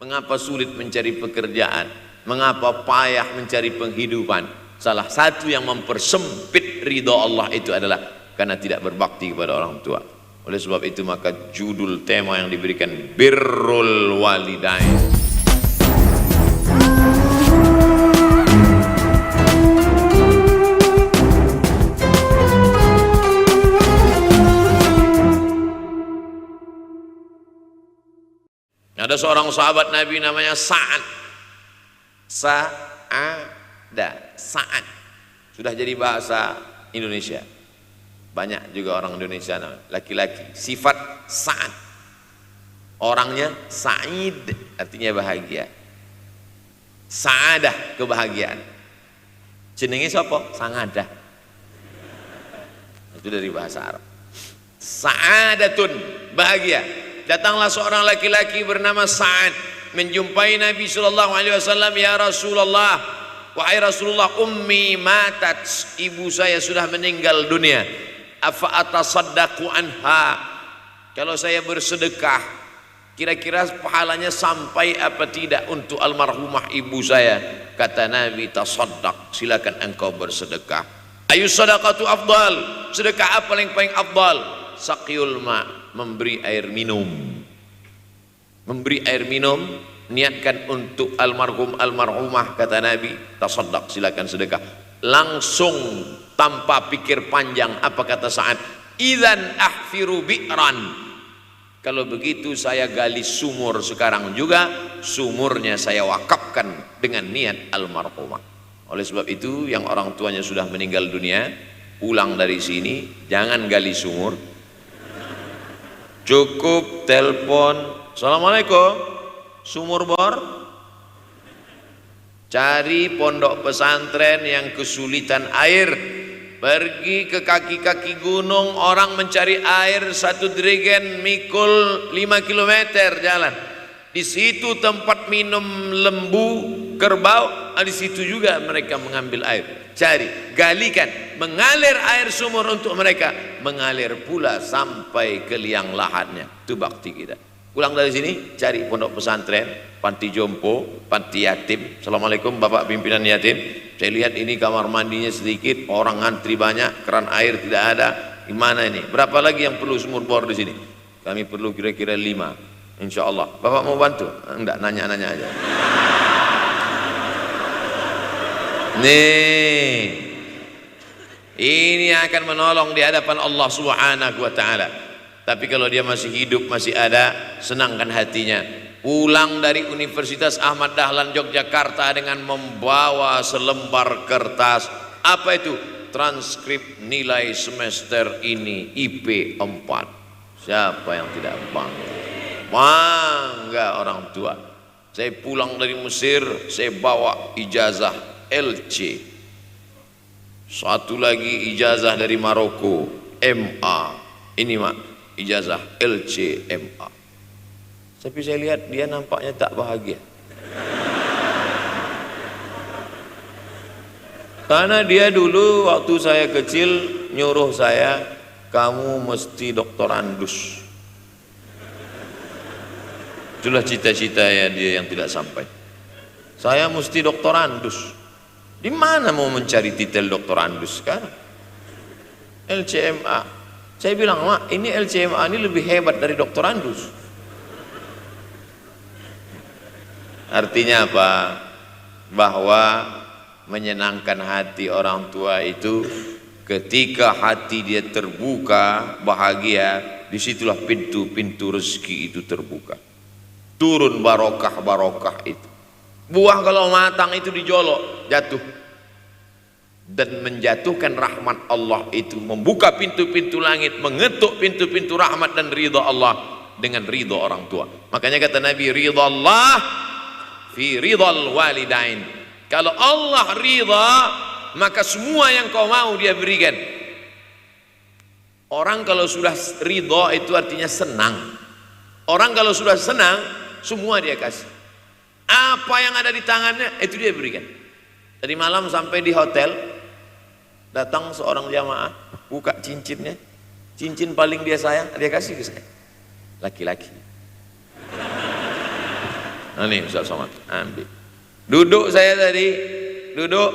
Mengapa sulit mencari pekerjaan? Mengapa payah mencari penghidupan? Salah satu yang mempersempit ridha Allah itu adalah karena tidak berbakti kepada orang tua. Oleh sebab itu maka judul tema yang diberikan birrul walidain. Ada seorang sahabat Nabi namanya Sa'ad. Sa'ad. Sudah jadi bahasa Indonesia. Banyak juga orang Indonesia laki-laki. Sifat Sa'ad. Orangnya Sa'id, artinya bahagia. Sa'adah, kebahagiaan. Jenenge sapa? Sangadah. Itu dari bahasa Arab. Sa'adatun, bahagia. Datanglah seorang laki-laki bernama Sa'ad menjumpai Nabi SAW. Ya Rasulullah, wahai Rasulullah, ummi matat, ibu saya sudah meninggal dunia. Afa atasaddaqu anha, kalau saya bersedekah kira-kira pahalanya sampai apa tidak untuk almarhumah ibu saya? Kata Nabi, tasaddaq, silakan engkau bersedekah. Ayu sadaqatu afdal, sedekah apa yang paling afdal? Saqiyul ma, memberi air minum. Memberi air minum, niatkan untuk almarhum almarhumah, kata Nabi, tasaddaq, silakan sedekah. Langsung tanpa pikir panjang, apa kata Sa'ad? Idzan ahfiru bi'ran, kalau begitu saya gali sumur sekarang juga, sumurnya saya wakafkan dengan niat almarhumah. Oleh sebab itu yang orang tuanya sudah meninggal dunia, pulang dari sini jangan gali sumur, cukup telepon, assalamualaikum, sumur bor. Cari pondok pesantren yang kesulitan air, pergi ke kaki-kaki gunung, orang mencari air, satu jerigen mikul 5 km jalan. Di situ tempat minum lembu, kerbau, di situ juga mereka mengambil air. Cari, galikan, mengalir air sumur untuk mereka, mengalir pula sampai ke liang lahatnya. Itu bakti kita. Pulang dari sini, cari pondok pesantren, panti jompo, panti yatim. Assalamualaikum Bapak pimpinan yatim, saya lihat ini kamar mandinya sedikit, orang ngantri banyak, keran air tidak ada. Gimana ini? Berapa lagi yang perlu sumur bor di sini? Kami perlu kira-kira 5. Insya Allah. Bapak mau bantu? Enggak, nanya-nanya aja. Nih, ini akan menolong di hadapan Allah Subhanahu wa Ta'ala. Tapi kalau dia masih hidup, masih ada, senangkan hatinya. Pulang dari Universitas Ahmad Dahlan Yogyakarta dengan membawa selembar kertas. Apa itu? Transkrip nilai semester ini IP 4. Siapa yang tidak bangga? Bangga orang tua. Saya pulang dari Mesir, saya bawa ijazah LC. Satu lagi ijazah dari Maroko, MA. Ini mak, ijazah LC MA. Tapi saya lihat dia nampaknya tak bahagia. Karena dia dulu waktu saya kecil nyuruh saya, kamu mesti doktorandus. Itulah cita-cita ya dia yang tidak sampai. Saya mesti doktorandus. Di mana mau mencari titel doktorandus sekarang? LCMA. Saya bilang, mak, ini LCMA ini lebih hebat dari doktorandus. Artinya apa? Bahwa menyenangkan hati orang tua itu ketika hati dia terbuka, bahagia, disitulah pintu-pintu rezeki itu terbuka. Turun barokah-barokah itu. Buah kalau matang itu dijolok, jatuh. Dan menjatuhkan rahmat Allah itu, membuka pintu-pintu langit, mengetuk pintu-pintu rahmat dan ridha Allah dengan ridha orang tua. Makanya kata Nabi, ridha Allah fi ridhal walidain. Kalau Allah ridha, maka semua yang kau mau dia berikan. Orang kalau sudah ridha itu artinya senang. Orang kalau sudah senang, semua dia kasih. Apa yang ada di tangannya itu dia berikan. Tadi malam sampai di hotel, datang seorang jamaah, buka cincinnya, cincin paling dia sayang, dia kasih ke saya. Laki-laki. Nah nih Ustaz Somad, ambil. Duduk saya tadi, duduk,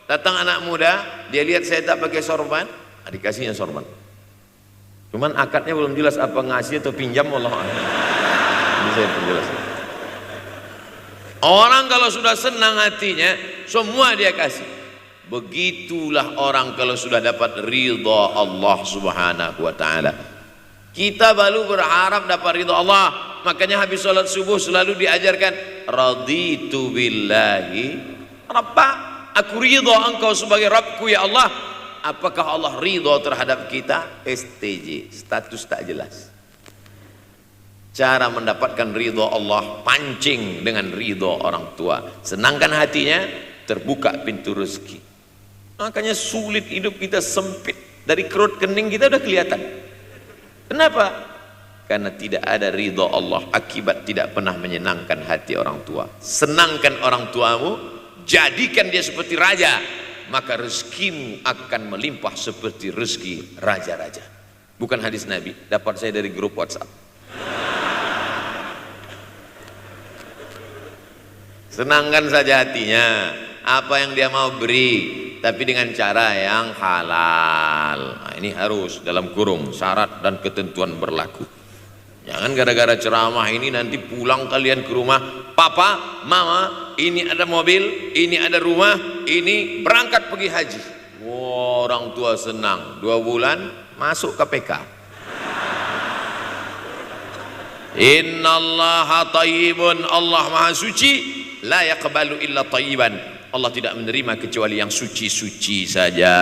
datang anak muda, dia lihat saya tak pakai sorban, dikasihnya sorban. Cuman akadnya belum jelas apa ngasih atau pinjam, wallahu a'lam. Ini saya penjelasan. Orang kalau sudah senang hatinya, semua dia kasih. Begitulah orang kalau sudah dapat ridha Allah Subhanahu wa taala. Kita baru berharap dapat ridha Allah. Makanya habis sholat subuh selalu diajarkan raditu billahi rabba, aku ridha engkau sebagai Rabbku ya Allah. Apakah Allah ridha terhadap kita? STJ, status tak jelas. Cara mendapatkan ridha Allah, pancing dengan ridha orang tua, senangkan hatinya, terbuka pintu rezeki. Makanya sulit hidup kita, sempit, dari kerut kening kita udah kelihatan. Kenapa? Karena tidak ada ridha Allah, akibat tidak pernah menyenangkan hati orang tua. Senangkan orang tuamu, jadikan dia seperti raja, maka rezekimu akan melimpah seperti rezeki raja-raja. Bukan hadis Nabi, dapat saya dari grup WhatsApp. Senangkan saja hatinya, apa yang dia mau beri, tapi dengan cara yang halal. Nah, ini harus dalam kurung syarat dan ketentuan berlaku. Jangan gara-gara ceramah ini nanti pulang kalian ke rumah, papa, mama, ini ada mobil, ini ada rumah, ini berangkat pergi haji. Wow, orang tua senang, 2 bulan masuk KPK. Innallaha thayyibun, Allah maha suci, la yaqbalu illa thayyiban. Allah tidak menerima kecuali yang suci-suci saja.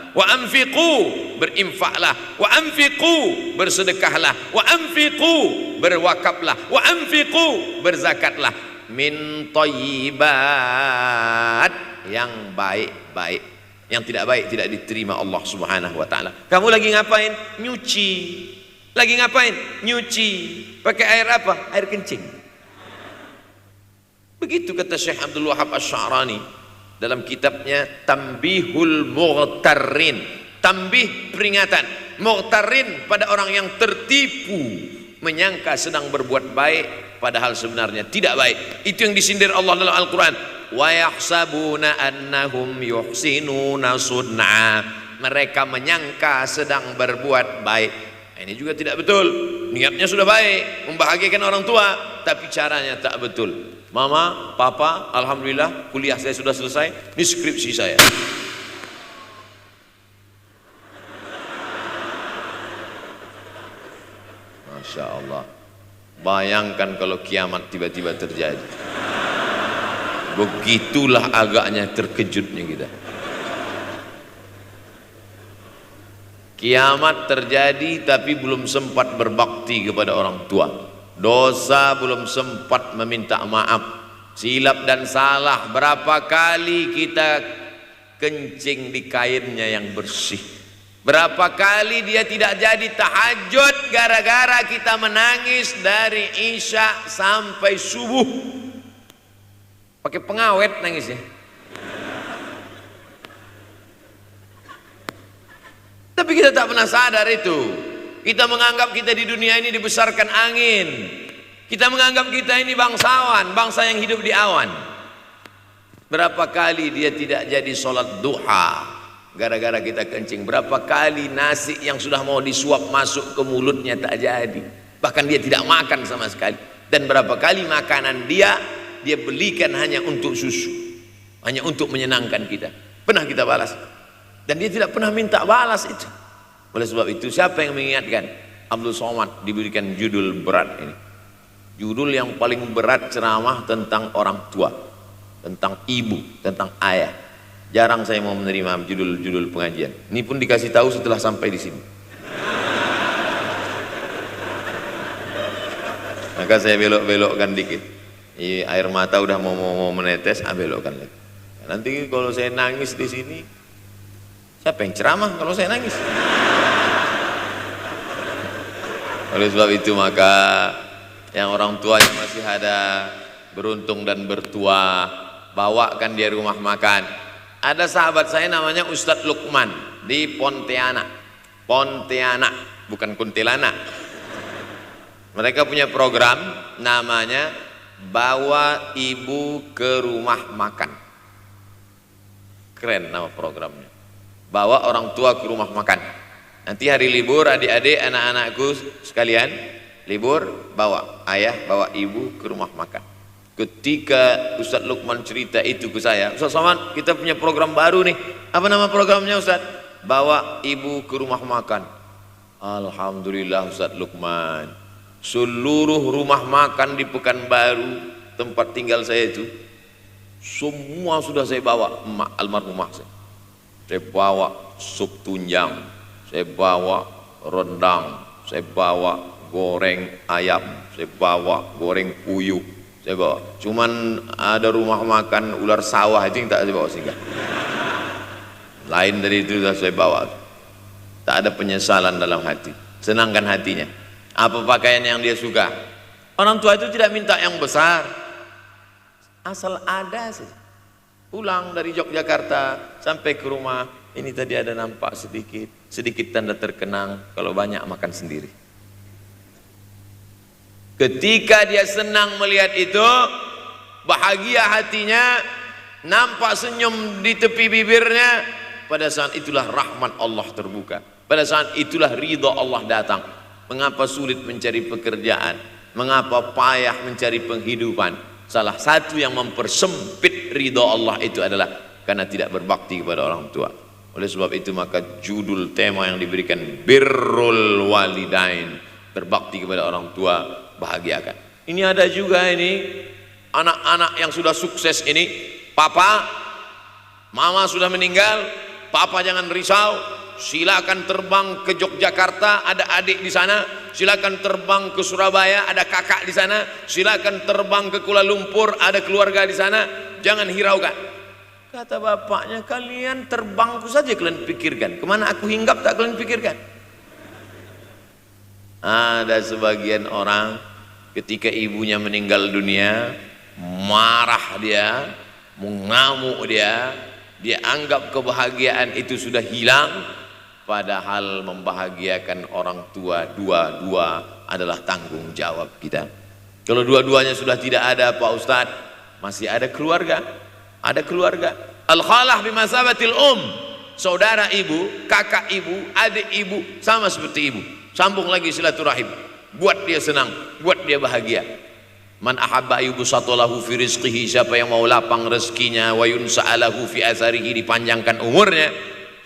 Wa anfiqu, berinfaklah. Wa anfiqu, bersedekahlah. Wa anfiqu, berwakaflah. Wa anfiqu, berzakatlah. Min thayyibat, yang baik-baik. Yang tidak baik tidak diterima Allah Subhanahu wa taala. Kamu lagi ngapain? Nyuci. Lagi ngapain? Nyuci. Pakai air apa? Air kencing. Begitu kata Syekh Abdul Wahab Asy-Sya'rani dalam kitabnya Tanbihul Mughtarrin. Tanbih, peringatan. Mughtarrin, pada orang yang tertipu, menyangka sedang berbuat baik padahal sebenarnya tidak baik. Itu yang disindir Allah dalam Al-Quran. Wa yahsabuna annahum yuhsinuna sun'a. Mereka menyangka sedang berbuat baik. Nah, ini juga tidak betul. Niatnya sudah baik, membahagiakan orang tua, tapi caranya tak betul. Mama, papa, alhamdulillah kuliah saya sudah selesai, ini skripsi saya. Masya Allah. Bayangkan kalau kiamat tiba-tiba terjadi. Begitulah agaknya terkejutnya kita. Kiamat terjadi tapi belum sempat berbakti kepada orang tua. Dosa belum sempat meminta maaf, silap dan salah. Berapa kali kita kencing di kainnya yang bersih, berapa kali dia tidak jadi tahajud gara-gara kita menangis dari Isya sampai subuh, pakai pengawet nangisnya. Tapi kita tak pernah sadar itu. Kita menganggap kita di dunia ini dibesarkan angin. Kita menganggap kita ini bangsawan, bangsa yang hidup di awan. Berapa kali dia tidak jadi sholat duha gara-gara kita kencing. Berapa kali nasi yang sudah mau disuap masuk ke mulutnya tak jadi, bahkan dia tidak makan sama sekali. Dan berapa kali makanan dia belikan hanya untuk susu, hanya untuk menyenangkan kita. Pernah kita balas, dan dia tidak pernah minta balas itu. Oleh sebab itu, siapa yang mengingatkan? Abdul Somad diberikan judul berat ini. Judul yang paling berat ceramah tentang orang tua, tentang ibu, tentang ayah. Jarang saya mau menerima judul-judul pengajian. Ini pun dikasih tahu setelah sampai di sini. Maka saya belok-belokkan dikit. Air mata udah mau menetes, belokkan lagi. Nanti kalau saya nangis di sini, siapa yang ceramah kalau saya nangis? Oleh sebab itu maka yang orang tua yang masih ada, beruntung dan bertua, bawakan dia rumah makan. Ada sahabat saya namanya Ustadz Lukman di Pontianak, bukan Kuntilanak. Mereka punya program namanya bawa ibu ke rumah makan. Keren nama programnya. Bawa orang tua ke rumah makan. Nanti hari libur adik-adik anak-anakku sekalian libur, bawa ayah bawa ibu ke rumah makan. Ketika Ustadz Lukman cerita itu ke saya, Ustadz Somad, kita punya program baru nih. Apa nama programnya Ustadz? Bawa ibu ke rumah makan. Alhamdulillah Ustadz Lukman, seluruh rumah makan di Pekanbaru tempat tinggal saya itu semua sudah saya bawa. Emak almarhumah saya bawa sup tunjang, saya bawa rendang, saya bawa goreng ayam, saya bawa goreng puyuh, saya bawa. Cuman ada rumah makan ular sawah itu yang tak saya bawa singgah. Lain dari itu sudah saya bawa. Tak ada penyesalan dalam hati, senangkan hatinya. Apa pakaian yang dia suka. Orang tua itu tidak minta yang besar, asal ada sih. Pulang dari Yogyakarta sampai ke rumah, ini tadi ada nampak sedikit tanda terkenang. Kalau banyak makan sendiri. Ketika dia senang melihat itu, bahagia hatinya, nampak senyum di tepi bibirnya, pada saat itulah rahmat Allah terbuka. Pada saat itulah ridha Allah datang. Mengapa sulit mencari pekerjaan? Mengapa payah mencari penghidupan? Salah satu yang mempersempit ridha Allah itu adalah karena tidak berbakti kepada orang tua. Oleh sebab itu maka judul tema yang diberikan birrul walidain, berbakti kepada orang tua, bahagiakan. Ini ada juga ini anak-anak yang sudah sukses ini, papa, mama sudah meninggal, papa jangan risau, silakan terbang ke Yogyakarta, ada adik di sana, silakan terbang ke Surabaya, ada kakak di sana, silakan terbang ke Kuala Lumpur, ada keluarga di sana, jangan hiraukan. Kata bapaknya, kalian terbangku saja kalian pikirkan, kemana aku hinggap tak kalian pikirkan. Ada sebagian orang ketika ibunya meninggal dunia, marah dia, mengamuk dia anggap kebahagiaan itu sudah hilang, padahal membahagiakan orang tua dua-dua adalah tanggung jawab kita. Kalau dua-duanya sudah tidak ada Pak Ustadz, masih ada keluarga. Ada keluarga. Al-khalah bimasabatil saudara ibu, kakak ibu, adik ibu, sama seperti ibu. Sambung lagi silaturahim, buat dia senang, buat dia bahagia. Man ahabba yubsatalahu fi rizqihi, siapa yang mau lapang rezekinya, wa yunsa'alahu fi atharihi, dipanjangkan umurnya,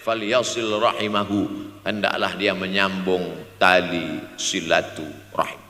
falyasil rahimahu, hendaklah dia menyambung tali silaturahim.